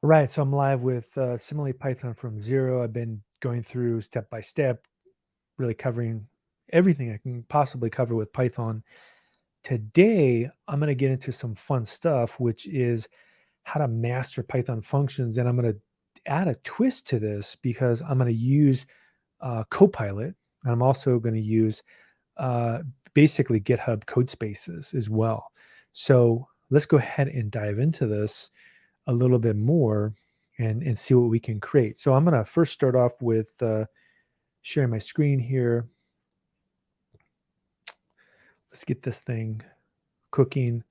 All right, so I'm live with Assimilate Python from zero. I've been going through step by step, really covering everything I can possibly cover with Python. Today, I'm going to get into some fun stuff, which is how to master Python functions. And I'm going to add a twist to this because I'm going to use Copilot. And I'm also going to use uh, basically GitHub code spaces as well. So let's go ahead and dive into this a little bit more and see what we can create. So I'm going to first start off with sharing my screen here. Let's get this thing cooking.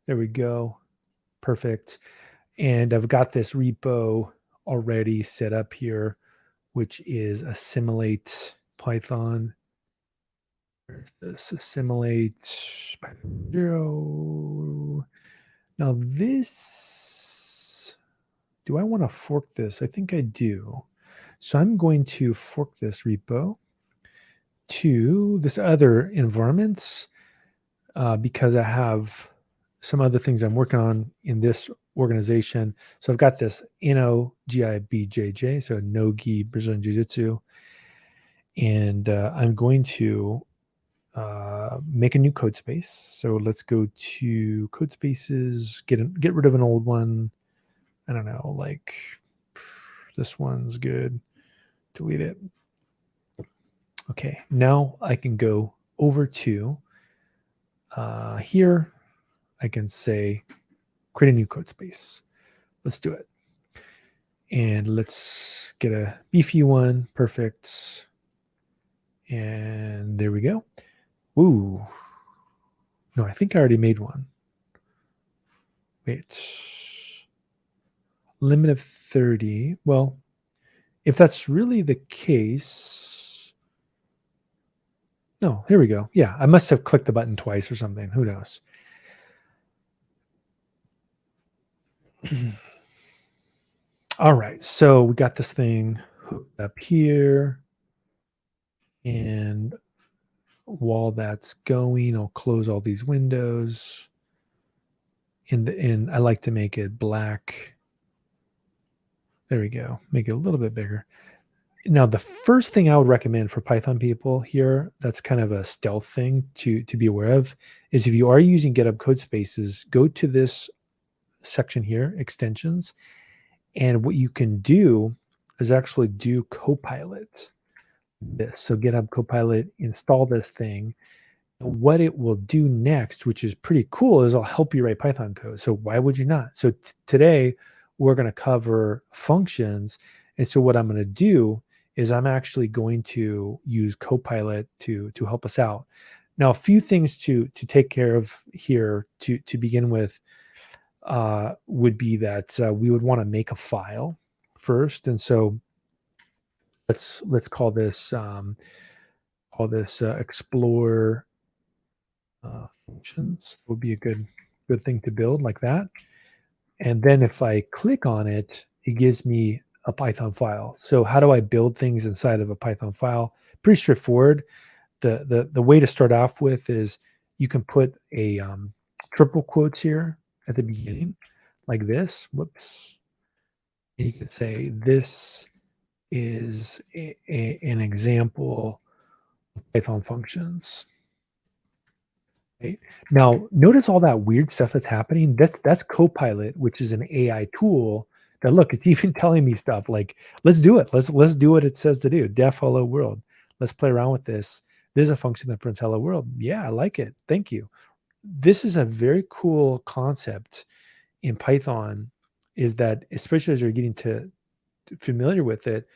There we go. Perfect. And I've got this repo already set up here, which is Assimilate Python. There's this Assimilate Python 0. Now this, do I want to fork this? I think I do. So I'm going to fork this repo to this other environment because I have some other things I'm working on in this organization. So I've got this NOGIBJJ, so Nogi Brazilian Jiu-Jitsu, and I'm going to make a new code space. So let's go to code spaces, get rid of an old one. I don't know, like this one's good. Delete it. Okay, now I can go over to here. I can say create a new code space. Let's do it. And let's get a beefy one. Perfect. And there we go. Ooh. No, I think I already made one. Wait. Limit of 30. Well, if that's really the case, no, here we go. Yeah, I must have clicked the button twice or something. Who knows? All right, so we got this thing hooked up here. And while that's going, I'll close all these windows. And I like to make it black. There we go. Make it a little bit bigger. Now, the first thing I would recommend for Python people here, that's kind of a stealth thing to be aware of, is if you are using GitHub code spaces, go to this section here, extensions. And what you can do is actually do Copilot. This. So GitHub Copilot, install this thing. What it will do next, which is pretty cool, is I'll help you write Python code. So why would you not? So today we're going to cover functions. And so what I'm going to do is I'm actually going to use Copilot to help us out. Now, a few things to take care of here to begin with would be that we would want to make a file first. And so let's call this explore functions. Would be a good thing to build like that. And then if I click on it, it gives me a Python file. So how do I build things inside of a Python file? Pretty straightforward. The way to start off with is you can put a triple quotes here at the beginning, like this. Whoops. And you can say this is an example of Python functions. Right? Now, notice all that weird stuff that's happening. That's Copilot, which is an AI tool that, look, it's even telling me stuff like, let's do it. Let's do what it says to do. Def hello world. Let's play around with this. There's a function that prints hello world. Yeah, I like it. Thank you. This is a very cool concept in Python, is that especially as you're getting to familiar with it,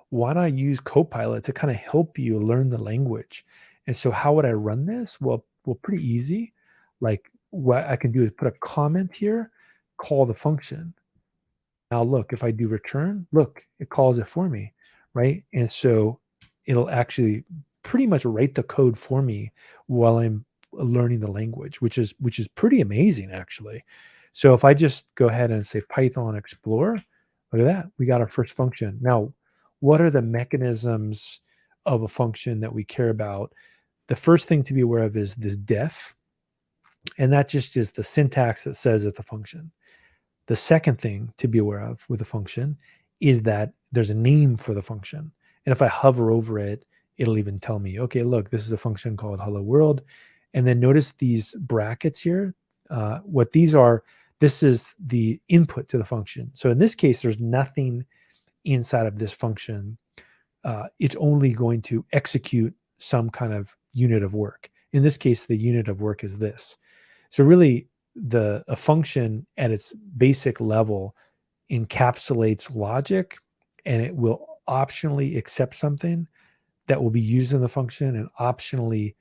why not use Copilot to kind of help you learn the language? And so how would I run this? Well, pretty easy. Like what I can do is put a comment here, call the function. Now look, if I do return, look, it calls it for me, right? And so it'll actually pretty much write the code for me while I'm learning the language, which is pretty amazing actually. So if I just go ahead and say Python explore, look at that, we got our first function. Now, what are the mechanisms of a function that we care about? The first thing to be aware of is this def, and that just is the syntax that says it's a function. The second thing to be aware of with a function is that there's a name for the function. And if I hover over it, it'll even tell me, okay, look, this is a function called hello world. And then notice these brackets here. What these are, this is the input to the function. So in this case, there's nothing inside of this function. It's only going to execute some kind of unit of work. In this case, the unit of work is this. So really, a function at its basic level encapsulates logic, and it will optionally accept something that will be used in the function and optionally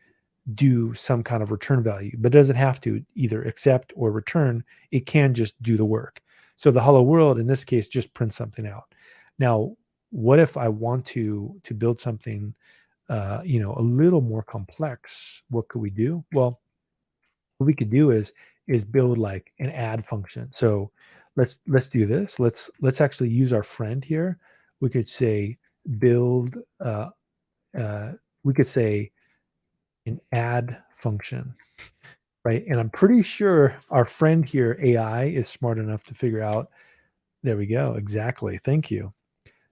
do some kind of return value, but doesn't have to either accept or return. It can just do the work. So the hello world in this case just prints something out. Now, what if I want to build something a little more complex? What could we do? Well, what we could do is build like an add function. So let's do this. Let's actually use our friend here. We could say build. We could say an add function, right? And I'm pretty sure our friend here, AI, is smart enough to figure out. There we go. Exactly. Thank you.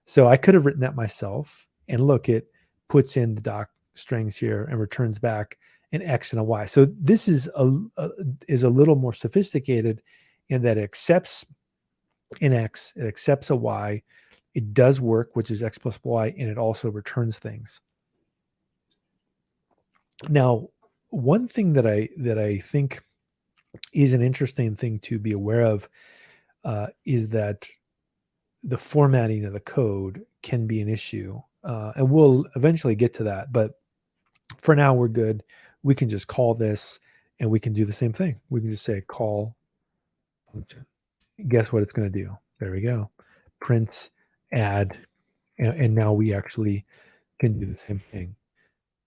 So I could have written that myself. And look, it puts in the doc strings here and returns back an X and a Y. So this is a little more sophisticated in that it accepts an X, it accepts a Y, it does work, which is X plus Y, and it also returns things. Now, one thing that I think is an interesting thing to be aware of is that the formatting of the code can be an issue, and we'll eventually get to that. But for now, we're good. We can just call this, and we can do the same thing. We can just say call function. Guess what it's going to do? There we go. Prints, add, and now we actually can do the same thing.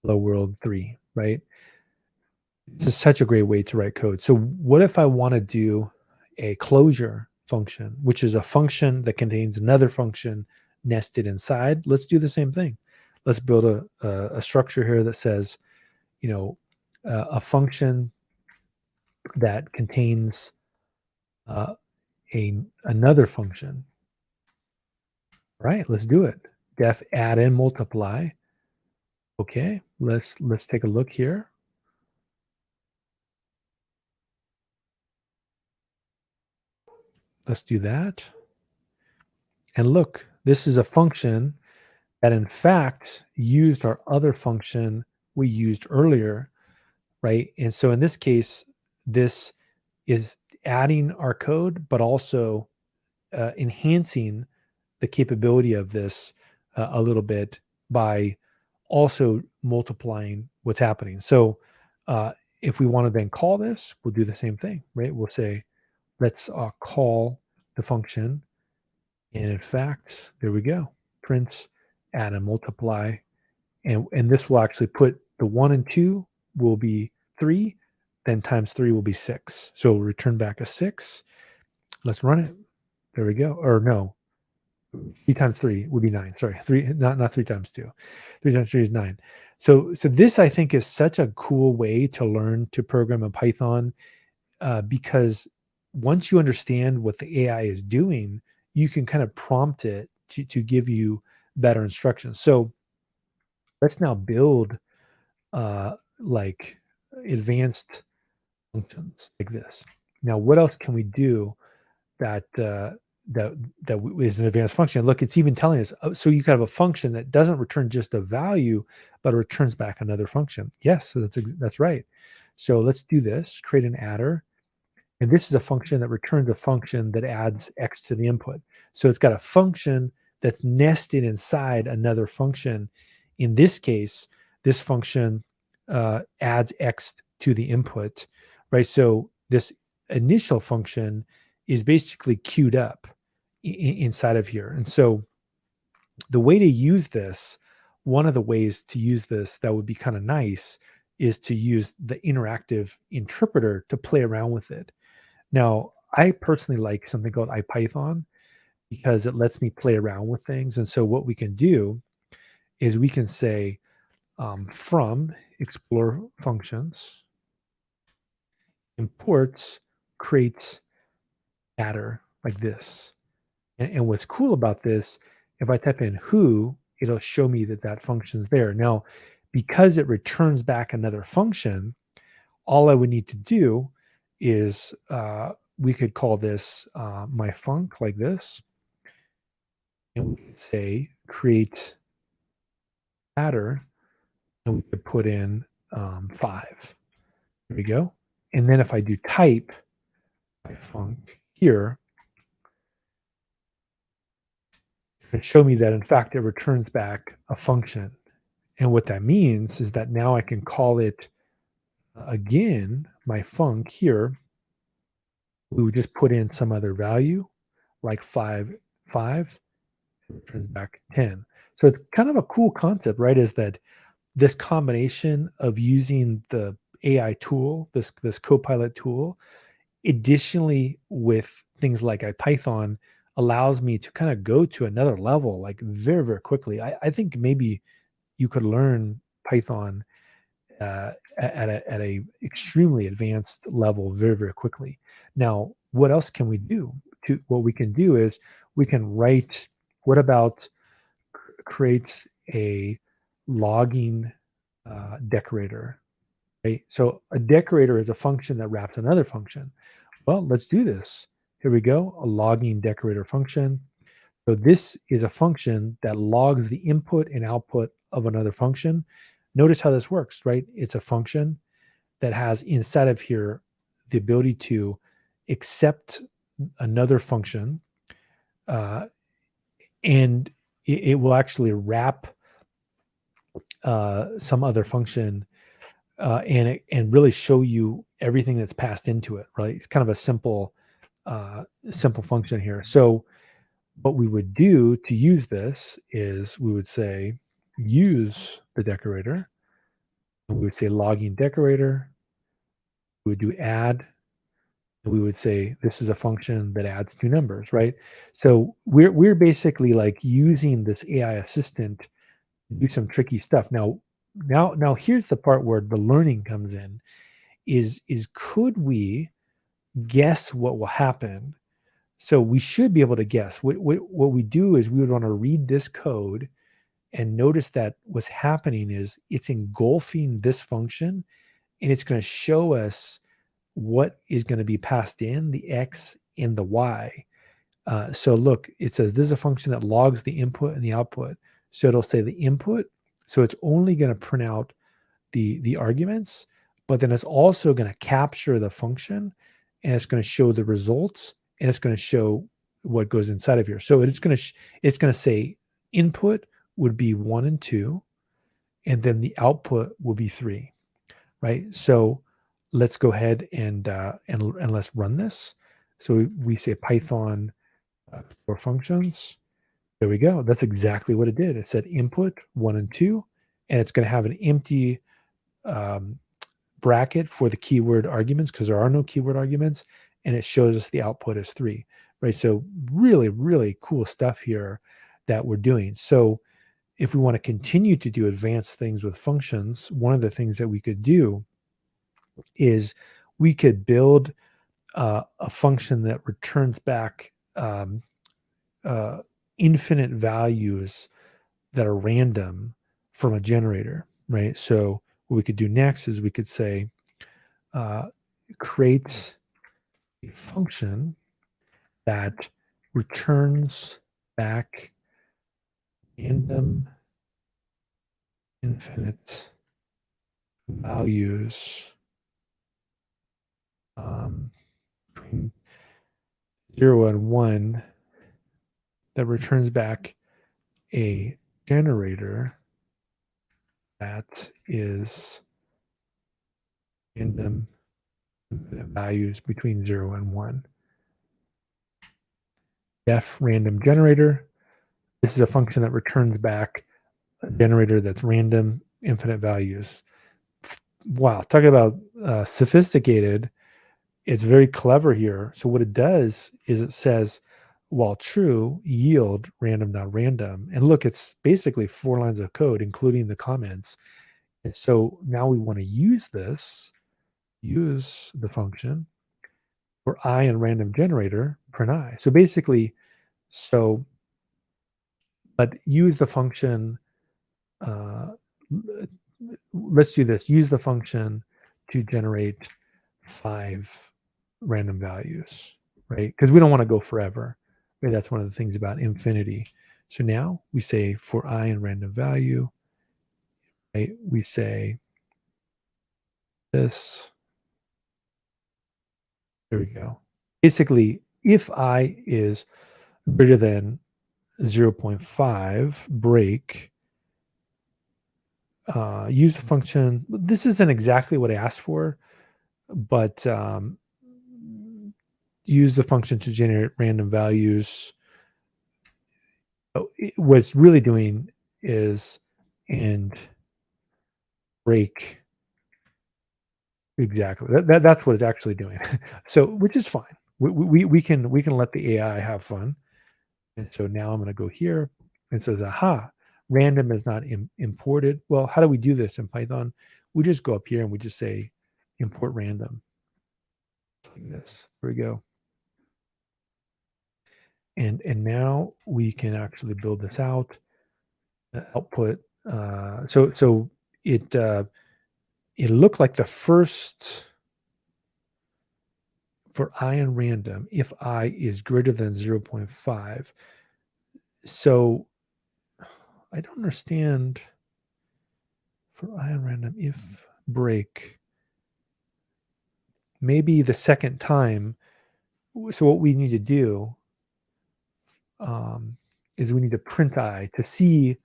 Hello world 3, right? This is such a great way to write code. So what if I want to do a closure function, which is a function that contains another function nested inside? Let's do the same thing. Let's build a structure here that says, a function that contains another function. All right, let's do it. Def add and multiply. Okay, let's take a look here. Let's do that. And look, this is a function that in fact used our other function we used earlier, right? And so in this case, this is adding our code, but also enhancing the capability of this a little bit by also multiplying what's happening. So if we want to then call this, we'll do the same thing, right? We'll say, let's call the function. And in fact, there we go. Prints, add and multiply. And this will actually put the 1 and 2 will be 3, then times 3 will be 6. So we'll return back a 6. Let's run it. There we go. Or no, 3 times 3 would be 9. Sorry, 3, not 3 times 2. 3 times 3 is 9. So this, I think, is such a cool way to learn to program in Python because once you understand what the AI is doing, you can kind of prompt it to give you better instructions. So let's now build like advanced functions like this. Now, what else can we do that is an advanced function? Look, it's even telling us. So you can have a function that doesn't return just a value, but it returns back another function. Yes, so that's right. So let's do this. Create an adder. And this is a function that returns a function that adds X to the input. So it's got a function that's nested inside another function. In this case, this function adds X to the input, right? So this initial function is basically queued up inside of here. And so the way to use this, one of the ways to use this that would be kind of nice is to use the interactive interpreter to play around with it. Now, I personally like something called IPython because it lets me play around with things. And so what we can do is we can say from explore functions, imports creates adder, like this. And what's cool about this, if I type in who, it'll show me that that function's there. Now, because it returns back another function, all I would need to do is we could call this my func like this. And we could say create pattern, and we could put in 5. There we go. And then if I do type my func here, it's going to show me that in fact it returns back a function. And what that means is that now I can call it again, my func here. We would just put in some other value like 5, and returns back 10. So it's kind of a cool concept, right? Is that this combination of using the AI tool, this Copilot tool, additionally with things like Python, allows me to kind of go to another level like very, very quickly. I think maybe you could learn Python at a extremely advanced level very, very quickly. Now, what else can we do? What we can do is we can write. What about creates a logging decorator? Right. So a decorator is a function that wraps another function. Well, let's do this. Here we go. A logging decorator function. So this is a function that logs the input and output of another function. Notice how this works, right? It's a function that has inside of here the ability to accept another function, and it will actually wrap some other function and really show you everything that's passed into it, right? It's kind of a simple function here. So what we would do to use this is we would say use the decorator. And we would say logging decorator. We would do add. And we would say this is a function that adds 2 numbers, right? So we're basically like using this AI assistant to do some tricky stuff. Now here's the part where the learning comes in. Is could we guess what will happen? So we should be able to guess. What we do is we would want to read this code and notice that what's happening is it's engulfing this function, and it's going to show us what is going to be passed in, the x and the y. So look, it says this is a function that logs the input and the output. So it'll say the input. So it's only going to print out the arguments, but then it's also going to capture the function, and it's going to show the results, and it's going to show what goes inside of here. So it's going to say input would be 1 and 2, and then the output will be 3, right? So let's go ahead and let's run this. So we say Python for functions. There we go. That's exactly what it did. It said input 1 and 2, and it's going to have an empty bracket for the keyword arguments because there are no keyword arguments, and it shows us the output is 3, right? So really, really cool stuff here that we're doing. So if we want to continue to do advanced things with functions, one of the things that we could do is we could build a function that returns back infinite values that are random from a generator, right? So what we could do next is we could say create a function that returns back random infinite values between 0 and 1 that returns back a generator that is random infinite values between 0 and 1. Def random generator. This is a function that returns back a generator that's random infinite values. Wow, talk about sophisticated. It's very clever here. So what it does is it says, while true, yield random, not random. And look, it's basically 4 lines of code, including the comments. And so now we want to use this, use the function for I in random generator, print I. So basically, but use the function, let's do this. Use the function to generate 5 random values, right? Because we don't want to go forever. Right? That's one of the things about infinity. So now we say for I in random value, right? We say this. There we go. Basically, if I is greater than 0.5, break, use the function. This isn't exactly what I asked for, but use the function to generate random values. So what it's really doing is and break. Exactly. That's what it's actually doing. So, which is fine. We can let the AI have fun. And so now I'm going to go here and it says, aha, random is not imported. Well, how do we do this in Python? We just go up here and we just say import random. Like this. There we go. And now we can actually build this out. Output. So it looked like the first for I in random, if I is greater than 0.5. So I don't understand for I in random if break. Maybe the second time. So what we need to do is we need to print I to see,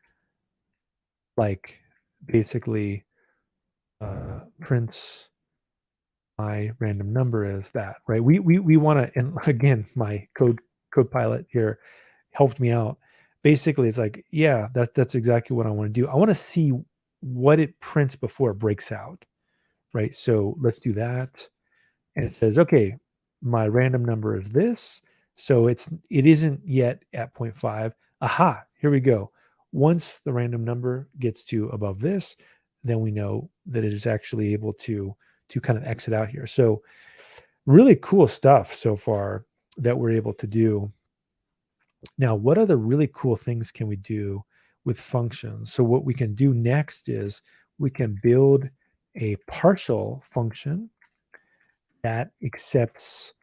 like, basically prints my random number is that, right? We want to, and again, my code pilot here helped me out. Basically, it's like, yeah, that's exactly what I want to do. I want to see what it prints before it breaks out, right? So let's do that. And it says, okay, my random number is this. So it isn't yet at 0.5. Aha, here we go. Once the random number gets to above this, then we know that it is actually able to kind of exit out here. So really cool stuff so far that we're able to do. Now, what other really cool things can we do with functions? So what we can do next is we can build a partial function that accepts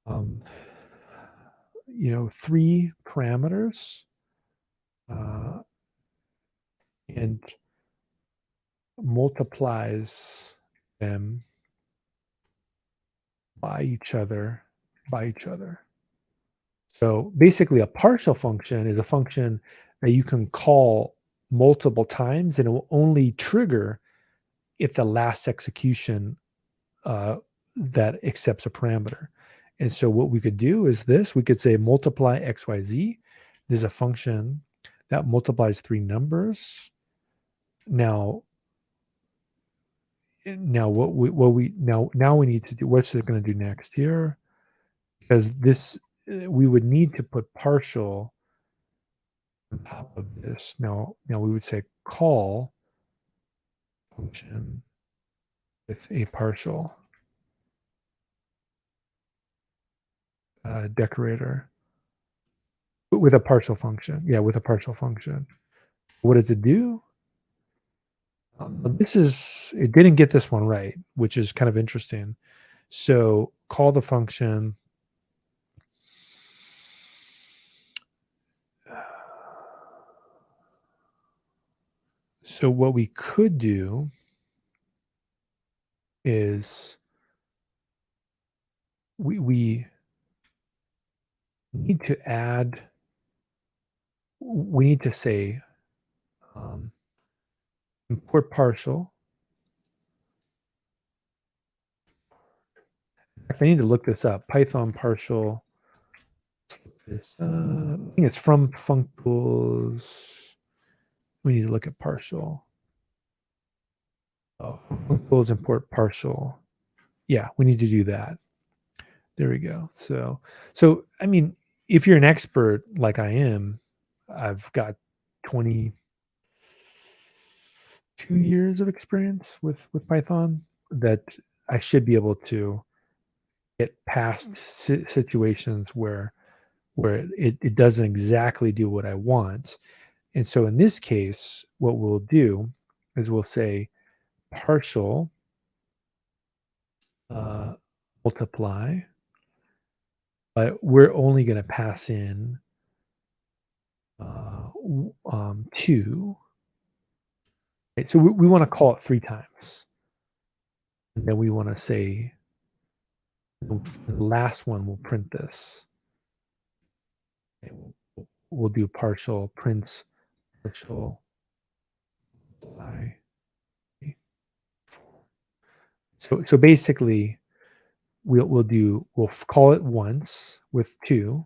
3 parameters and multiplies them by each other. So basically a partial function is a function that you can call multiple times and it will only trigger if the last execution that accepts a parameter. And so what we could do is this. We could say multiply xyz. There's a function that multiplies 3 numbers. Now what we need to do, what's it going to do next here? Because this, we would need to put partial on top of this. Now we would say call function with a partial decorator with a partial function. Yeah, with a partial function. What does it do? It didn't get this one right, which is kind of interesting. So call the function. So what we could do is we need to add, we need to say import partial. In fact, I need to look this up. Python partial. I think it's from functools. We need to look at partial. Functools import partial. Yeah, we need to do that. There we go. So I mean, if you're an expert like I am, I've got 22 years of experience with Python, that I should be able to get past situations where it doesn't exactly do what I want. And so in this case, what we'll do is we'll say partial multiply, but we're only going to pass in 2. Right? So we want to call it 3 times. And then we want to say the last one will print this. Okay, we'll do partial prints partial multiply. So basically we'll call it once with 2,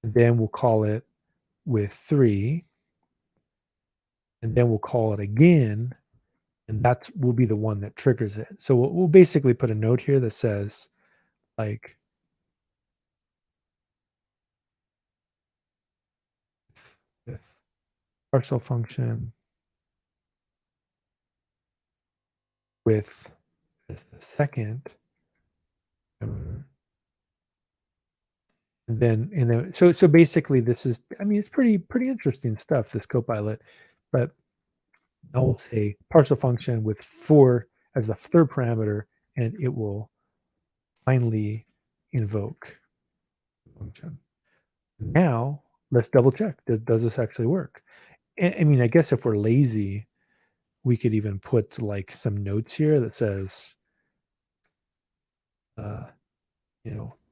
and then we'll call it with 3, and then we'll call it again, and that will be the one that triggers it. So we'll basically put a note here that says like if partial function with the second, and then so basically this is, I mean, it's pretty interesting stuff, this Copilot, but I will say partial function with 4 as the third parameter, and it will finally invoke the function. Now let's double check. Does this actually work? I mean, I guess if we're lazy, we could even put like some notes here that says,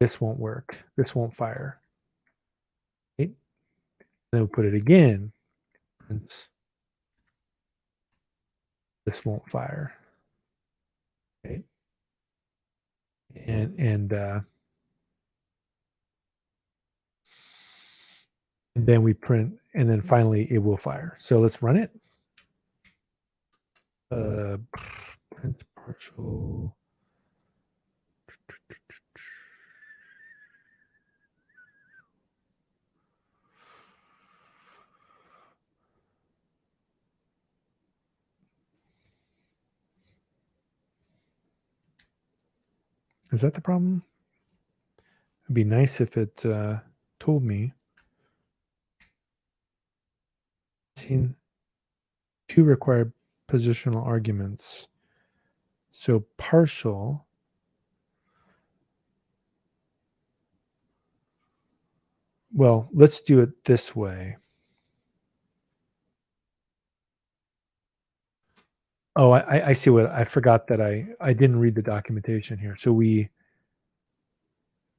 this won't work. This won't fire. Okay? Then we'll put it again. And this won't fire. Okay? And then we print, and then finally it will fire. So let's run it. Print partial. Is that the problem? It'd be nice if it told me. Seen 2 required positional arguments. So partial. Well, let's do it this way. Oh, I see what I forgot that I didn't read the documentation here. So we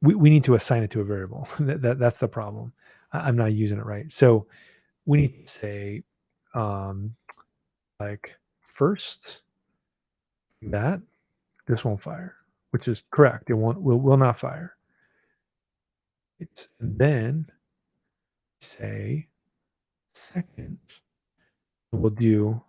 need to assign it to a variable. That's the problem. I'm not using it right. So we need to say like first that this won't fire, which is correct. It will not fire. And then say second, we'll do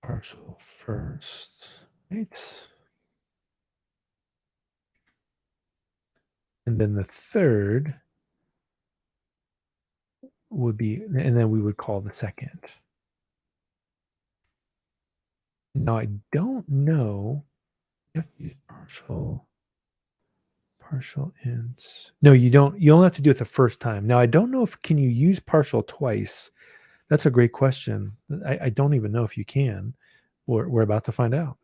partial first, right? And then the third would be, and then we would call the second. Now I don't know if you use partial int. No, you don't. You only have to do it the first time. Now I don't know if can you use partial twice. That's a great question. I don't even know if you can. We're about to find out.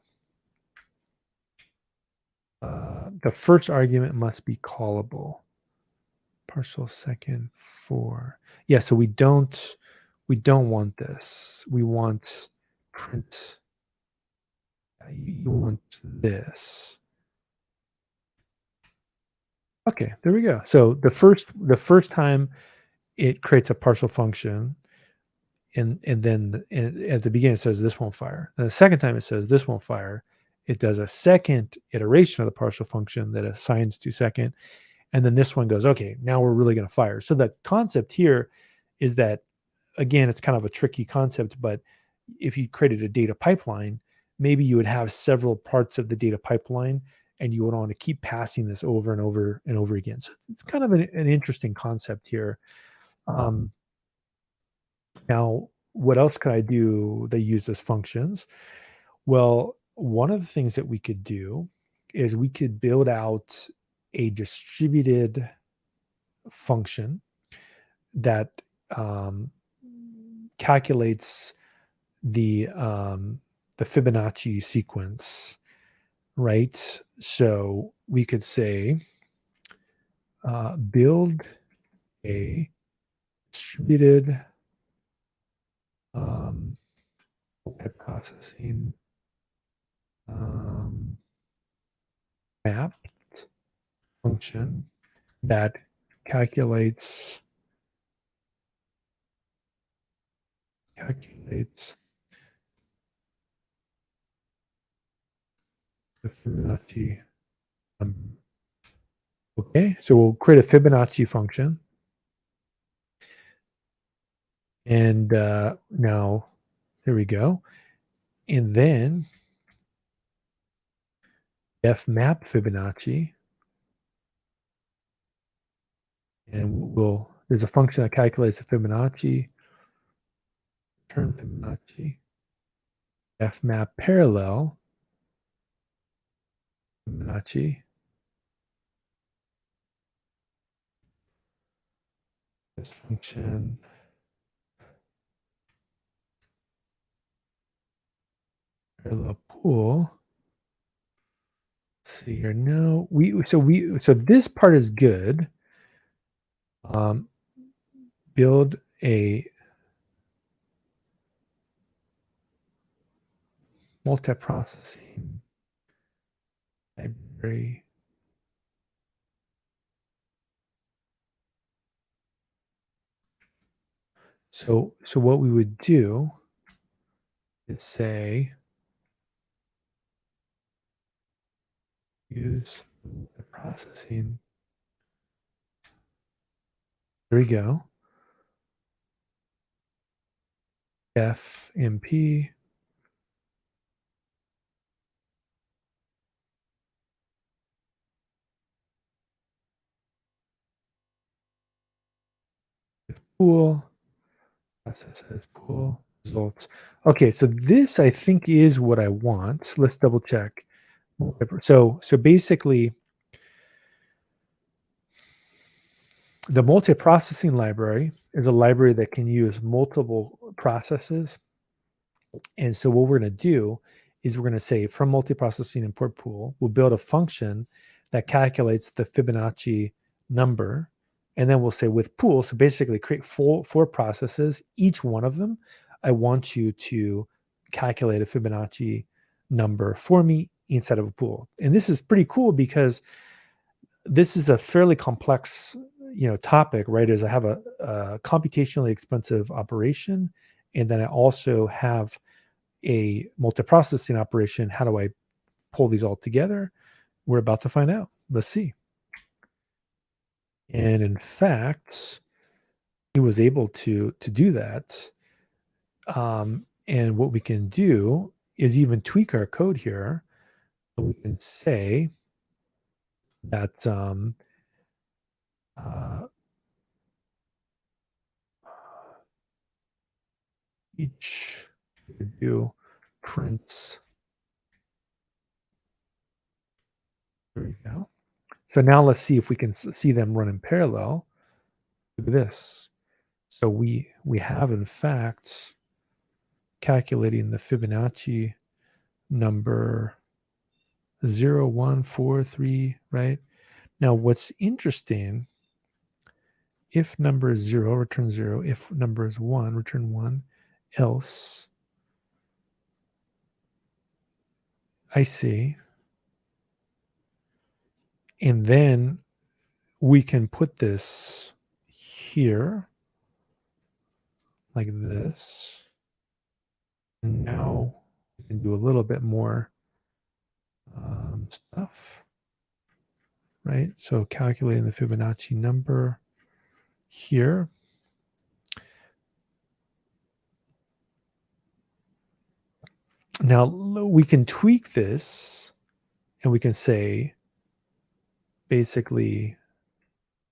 The first argument must be callable. Partial second 4. Yeah, so we don't want this. We want print. You want this. Okay, there we go. So the first time it creates a partial function, and then at the beginning it says this won't fire. And the second time it says this won't fire. It does a second iteration of the partial function that assigns to second, and then this one goes, okay, now we're really going to fire. So the concept here is that, again, it's kind of a tricky concept, but if you created a data pipeline, maybe you would have several parts of the data pipeline, and you would want to keep passing this over and over and over again. So it's kind of an interesting concept here. Now, what else could I do that uses functions? Well, one of the things that we could do is we could build out a distributed function that calculates the Fibonacci sequence, right? So we could say build a distributed multiprocessing mapped function that calculates the Fibonacci number. Okay, so we'll create a Fibonacci function. And now, there we go. And then fmap Fibonacci. And there's a function that calculates the Fibonacci, return Fibonacci, fmap parallel Fibonacci. This function parallel pool. Let's see here. No, so this part is good. Build a multiprocessing library. So what we would do is say use the processing. There we go. FMP pool, processes pool results. Okay, so this I think is what I want. Let's double check. So basically, the multiprocessing library is a library that can use multiple processes. And so what we're going to do is we're going to say from multiprocessing import pool, we'll build a function that calculates the Fibonacci number. And then we'll say with pool, so basically create four processes. Each one of them, I want you to calculate a Fibonacci number for me inside of a pool. And this is pretty cool because this is a fairly complex, topic, right? Is I have a computationally expensive operation, and then I also have a multiprocessing operation. How do I pull these all together? We're about to find out. Let's see. And in fact, he was able to do that. And what we can do is even tweak our code here. We can say that each do prints. There we go. So now let's see if we can see them run in parallel. Look at this. So we have in fact calculating the Fibonacci number 0143, right? Now what's interesting, if number is 0, return 0. If number is 1, return 1. Else, I see. And then we can put this here like this. And now we can do a little bit more stuff, right? So calculating the Fibonacci number here. Now we can tweak this and we can say basically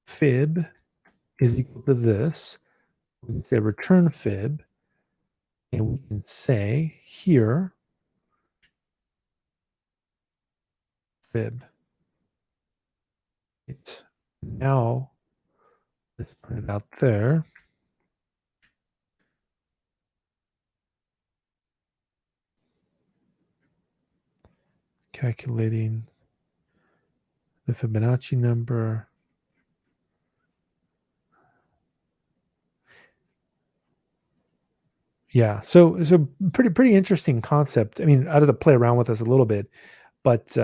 fib is equal to this. We can say return fib. And we can say here, fib. Right. Now, let's put it out there. Calculating the Fibonacci number. Yeah, so it's a pretty interesting concept. I mean, I had to play around with this a little bit, but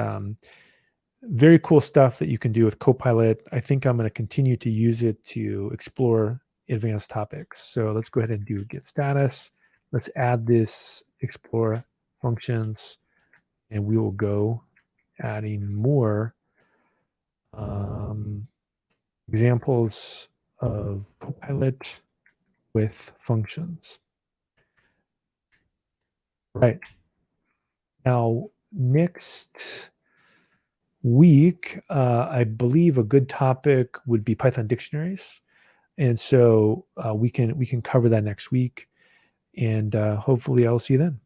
very cool stuff that you can do with Copilot. I think I'm going to continue to use it to explore advanced topics. So let's go ahead and do get status. Let's add this explore functions, and we will go adding more examples of Copilot with functions. Right. Now, next week, I believe a good topic would be Python dictionaries. And so we can cover that next week. And hopefully I'll see you then.